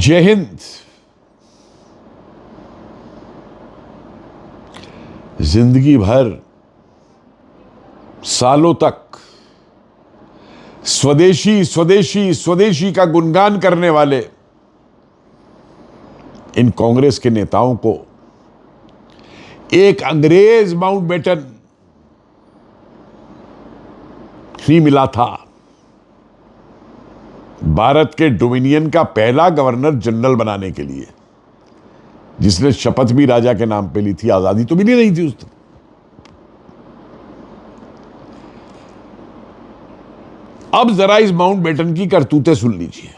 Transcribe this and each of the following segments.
जय हिंद। जिंदगी भर सालों तक स्वदेशी स्वदेशी स्वदेशी का गुणगान करने वाले इन कांग्रेस के नेताओं को एक अंग्रेज माउंटबेटन ही मिला था। भारत के डोमिनियन का पहला गवर्नर जनरल बनाने के लिए, जिसने शपथ भी राजा के नाम पे ली थी। आजादी तो मिली नहीं थी उस दिन। अब जरा इस माउंटबेटन की करतूतें सुन लीजिए,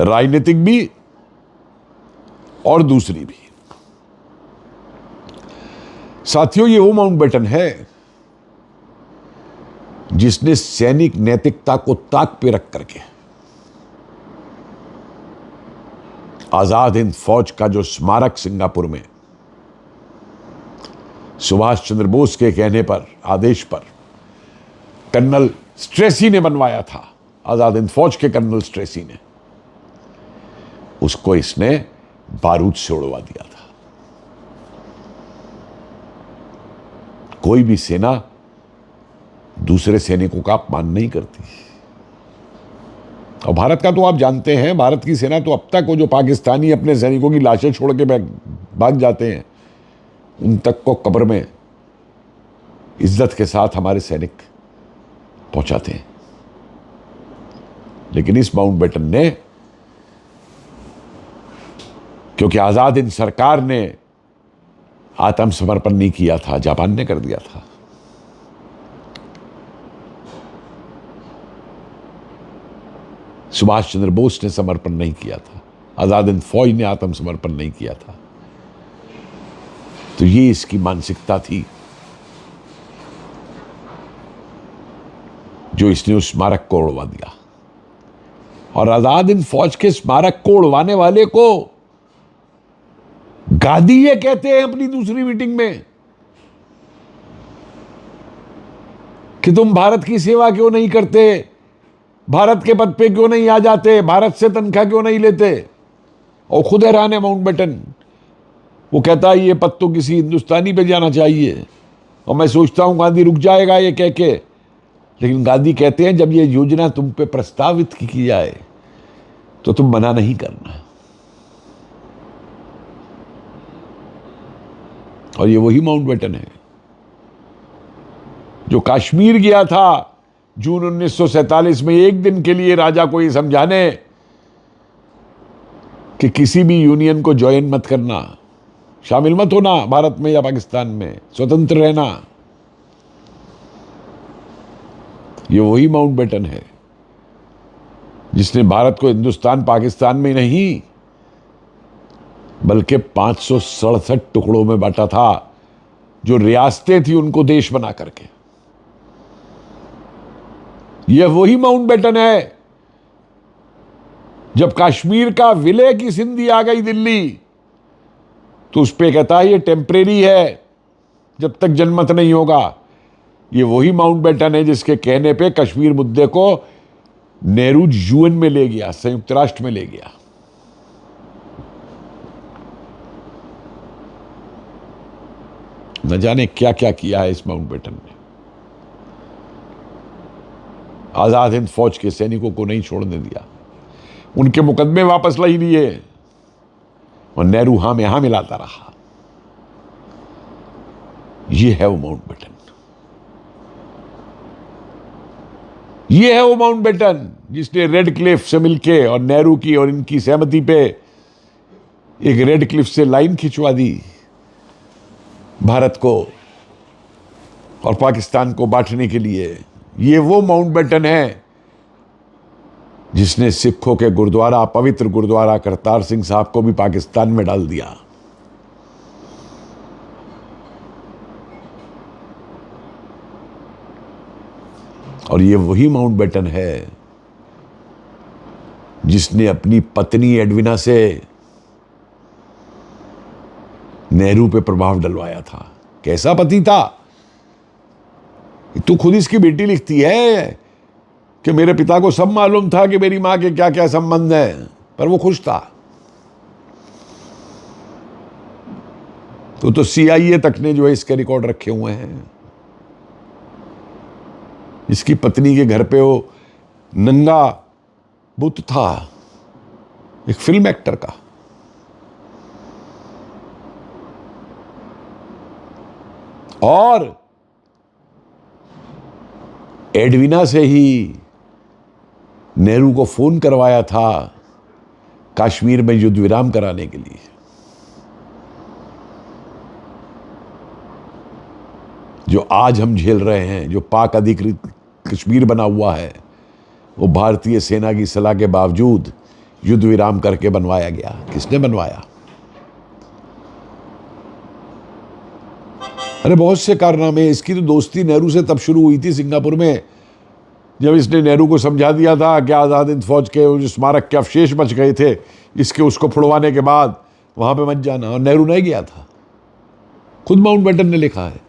राजनीतिक भी और दूसरी भी। साथियों, ये वो माउंटबेटन है जिसने सैनिक नैतिकता को ताक पे रख करके आजाद हिंद फौज का जो स्मारक सिंगापुर में सुभाष चंद्र बोस के कहने पर, आदेश पर कर्नल स्ट्रेसी ने बनवाया था, आजाद हिंद फौज के कर्नल स्ट्रेसी ने, उसको इसने बारूद से उड़वा दिया था। कोई भी सेना दूसरे सैनिकों का अपमान नहीं करती। और भारत का तो आप जानते हैं, भारत की सेना तो अब तक, वो जो पाकिस्तानी अपने सैनिकों की लाशें छोड़ के भाग जाते हैं, उन तक को कब्र में इज्जत के साथ हमारे सैनिक पहुंचाते हैं। लेकिन इस माउंटबेटन ने, क्योंकि आजाद हिंद सरकार ने आत्मसमर्पण नहीं किया था, जापान ने कर दिया था। सुभाष चंद्र बोस ने समर्पण नहीं किया था, आजाद हिंद फौज ने आत्मसमर्पण नहीं किया था। तो ये इसकी मानसिकता थी जो इसने उस स्मारक को उड़वा दिया। और आजाद हिंद फौज के स्मारक को उड़वाने वाले को गादी ये कहते हैं अपनी दूसरी मीटिंग में कि तुम भारत की सेवा क्यों नहीं करते, भारत के पद पे क्यों नहीं आ जाते, भारत से तनख्वाह क्यों नहीं लेते। और खुद हैरान है माउंटबेटन, वो कहता है ये पद तो किसी हिंदुस्तानी पे जाना चाहिए। और मैं सोचता हूं गांधी रुक जाएगा ये कह के, लेकिन गांधी कहते हैं जब ये योजना तुम पे प्रस्तावित की जाए तो तुम मना नहीं करना। और ये वही माउंटबेटन है जो कश्मीर गया था जून 1947 में एक दिन के लिए राजा को ये समझाने कि किसी भी यूनियन को ज्वाइन मत करना, शामिल मत होना भारत में या पाकिस्तान में, स्वतंत्र रहना। ये वही माउंटबेटन है जिसने भारत को हिंदुस्तान पाकिस्तान में नहीं बल्कि 567 टुकड़ों में बांटा था, जो रियासतें थी उनको देश बना करके। यह वही माउंटबेटन है जब कश्मीर का विलय की सिंधी आ गई दिल्ली, तो उस पे कहता है ये टेम्परेरी है जब तक जनमत नहीं होगा। ये वही माउंटबेटन है जिसके कहने पे कश्मीर मुद्दे को नेहरू यूएन में ले गया, संयुक्त राष्ट्र में ले गया। न जाने क्या क्या किया है इस माउंटबेटन ने। आजाद हिंद फौज के सैनिकों को नहीं छोड़ने दिया, उनके मुकदमे वापस ला ही लिए, और नेहरू हां में हां मिलाता रहा। यह है वो माउंटबेटन, यह है वो माउंटबेटन जिसने रेड क्लिफ से मिलके और नेहरू की और इनकी सहमति पे एक रेड क्लिफ से लाइन खिंचवा दी भारत को और पाकिस्तान को बांटने के लिए। ये वो माउंटबेटन है जिसने सिखों के गुरुद्वारा, पवित्र गुरुद्वारा करतार सिंह साहब को भी पाकिस्तान में डाल दिया। और ये वही माउंटबेटन है जिसने अपनी पत्नी एडविना से नेहरू पे प्रभाव डलवाया था। कैसा पति था, तू खुद इसकी बेटी लिखती है कि मेरे पिता को सब मालूम था कि मेरी मां के क्या क्या संबंध हैं, पर वो खुश था। तो CIA तक ने जो है इसके रिकॉर्ड रखे हुए हैं। इसकी पत्नी के घर पे वो नंगा बुत था, एक फिल्म एक्टर का। और एडविना से ही नेहरू को फोन करवाया था कश्मीर में युद्ध विराम कराने के लिए। जो आज हम झेल रहे हैं, जो पाक अधिकृत कश्मीर बना हुआ है, वो भारतीय सेना की सलाह के बावजूद युद्ध विराम करके बनवाया गया। किसने बनवाया? अरे बहुत से कारनामे। इसकी तो दोस्ती नेहरू से तब शुरू हुई थी सिंगापुर में, जब इसने नेहरू को समझा दिया था कि आज़ाद हिंद फौज के जो स्मारक के अवशेष बच गए थे, इसके उसको फुड़वाने के बाद वहां पे मत जाना। और नेहरू नहीं गया था। खुद माउंटबेटन ने लिखा है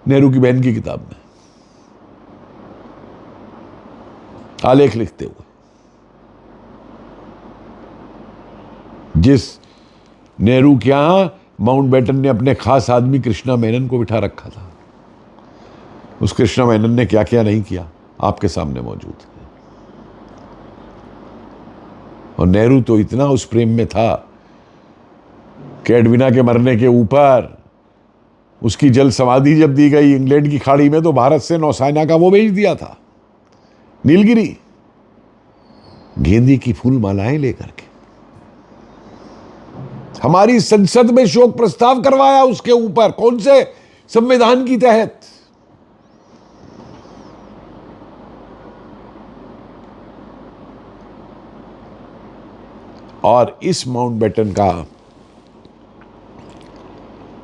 नेहरू की बहन की किताब में, आलेख लिखते हुए, जिस नेहरू के यहां माउंटबेटन ने अपने खास आदमी कृष्णा मेनन को बिठा रखा था। उस कृष्णा मेनन ने क्या क्या नहीं किया आपके सामने मौजूद है। और नेहरू तो इतना उस प्रेम में था कि एडविना के मरने के ऊपर उसकी जल समाधि जब दी गई इंग्लैंड की खाड़ी में, तो भारत से नौसेना का वो भेज दिया था नीलगिरी, गेंदे की फूल मालाएं लेकर के। हमारी संसद में शोक प्रस्ताव करवाया उसके ऊपर। कौन से संविधान की तहत? और इस माउंटबेटन का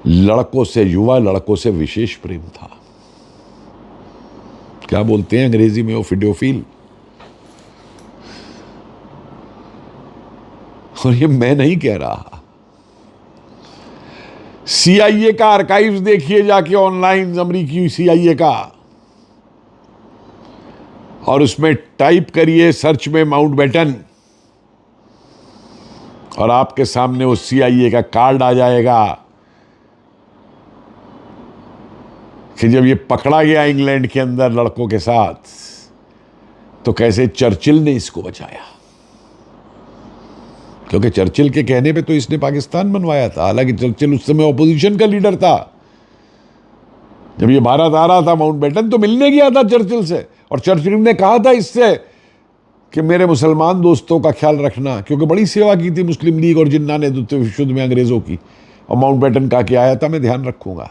लड़कों से, युवा लड़कों से विशेष प्रेम था। क्या बोलते हैं अंग्रेजी में, ओफिडोफिल। और ये मैं नहीं कह रहा। CIA का आर्काइव्स देखिए जाके ऑनलाइन, अमरीकी CIA का, और उसमें टाइप करिए सर्च में माउंटबेटन, और आपके सामने वो CIA का कार्ड आ जाएगा कि जब ये पकड़ा गया इंग्लैंड के अंदर लड़कों के साथ, तो कैसे चर्चिल ने इसको बचाया। क्योंकि चर्चिल के कहने पे तो इसने पाकिस्तान बनवाया था। हालांकि चर्चिल उस समय ऑपोजिशन का लीडर था। जब ये भारत आ रहा था, माउंटबेटन तो मिलने गया था चर्चिल से, और चर्चिल ने कहा था इससे कि मेरे मुसलमान दोस्तों का ख्याल रखना, क्योंकि बड़ी सेवा की थी मुस्लिम लीग और जिन्ना ने द्वितीय विश्व युद्ध में अंग्रेजों की। और माउंटबेटन कहा कि आया था, मैं ध्यान रखूंगा,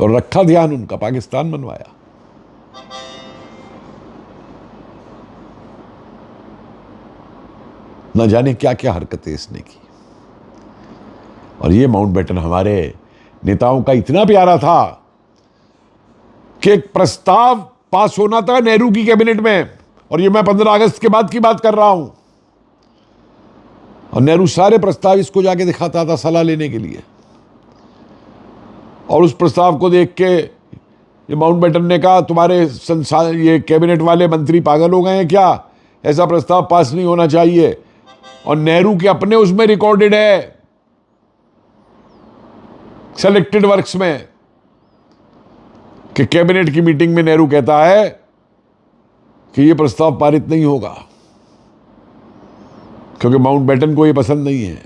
और रखा ध्यान उनका, पाकिस्तान बनवाया। न जाने क्या क्या हरकतें इसने की। और ये माउंटबेटन हमारे नेताओं का इतना प्यारा था कि एक प्रस्ताव पास होना था नेहरू की कैबिनेट में, और ये मैं 15 अगस्त के बाद की बात कर रहा हूं, और नेहरू सारे प्रस्ताव इसको जाके दिखाता था सलाह लेने के लिए। और उस प्रस्ताव को देख के ये माउंटबेटन ने कहा, तुम्हारे ये कैबिनेट वाले मंत्री पागल हो गए हैं क्या? ऐसा प्रस्ताव पास नहीं होना चाहिए। और नेहरू के अपने उसमें रिकॉर्डेड है, सेलेक्टेड वर्क्स में, कि कैबिनेट की मीटिंग में नेहरू कहता है कि यह प्रस्ताव पारित नहीं होगा, क्योंकि माउंटबेटन को यह पसंद नहीं है।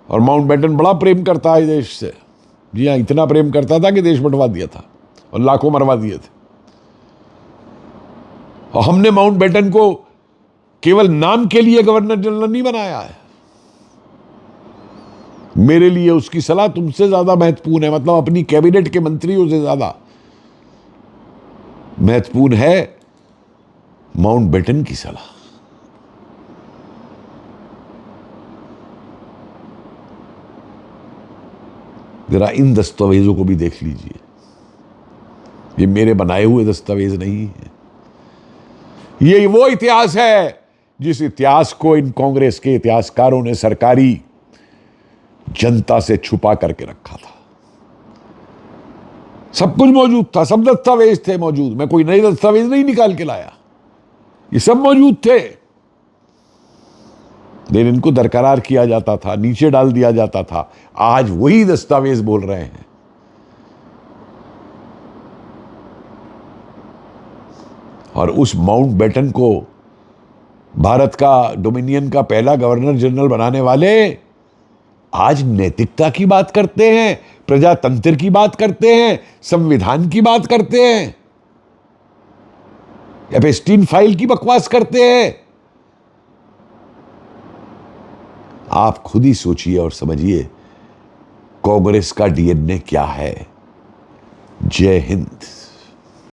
और माउंटबेटन बड़ा प्रेम करता है देश से। जी हाँ, इतना प्रेम करता था कि देश बंटवा दिया था और लाखों मरवा दिए थे। और हमने माउंटबेटन को केवल नाम के लिए गवर्नर जनरल नहीं बनाया है। मेरे लिए उसकी सलाह तुमसे ज्यादा महत्वपूर्ण है, मतलब अपनी कैबिनेट के मंत्रियों से ज्यादा महत्वपूर्ण है माउंटबेटन की सलाह। जरा इन दस्तावेजों को भी देख लीजिए। ये मेरे बनाए हुए दस्तावेज नहीं है। ये वो इतिहास है जिस इतिहास को इन कांग्रेस के इतिहासकारों ने सरकारी जनता से छुपा करके रखा था। सब कुछ मौजूद था, सब दस्तावेज थे मौजूद, मैं कोई नए दस्तावेज नहीं निकाल के लाया, ये सब मौजूद थे। लेकिन इनको दरकरार किया जाता था, नीचे डाल दिया जाता था। आज वही दस्तावेज बोल रहे हैं। और उस माउंटबेटन को भारत का डोमिनियन का पहला गवर्नर जनरल बनाने वाले आज नैतिकता की बात करते हैं, प्रजातंत्र की बात करते हैं, संविधान की बात करते हैं, एपस्टीन फाइल की बकवास करते हैं। आप खुद ही सोचिए और समझिए कांग्रेस का डीएनए क्या है। जय हिंद।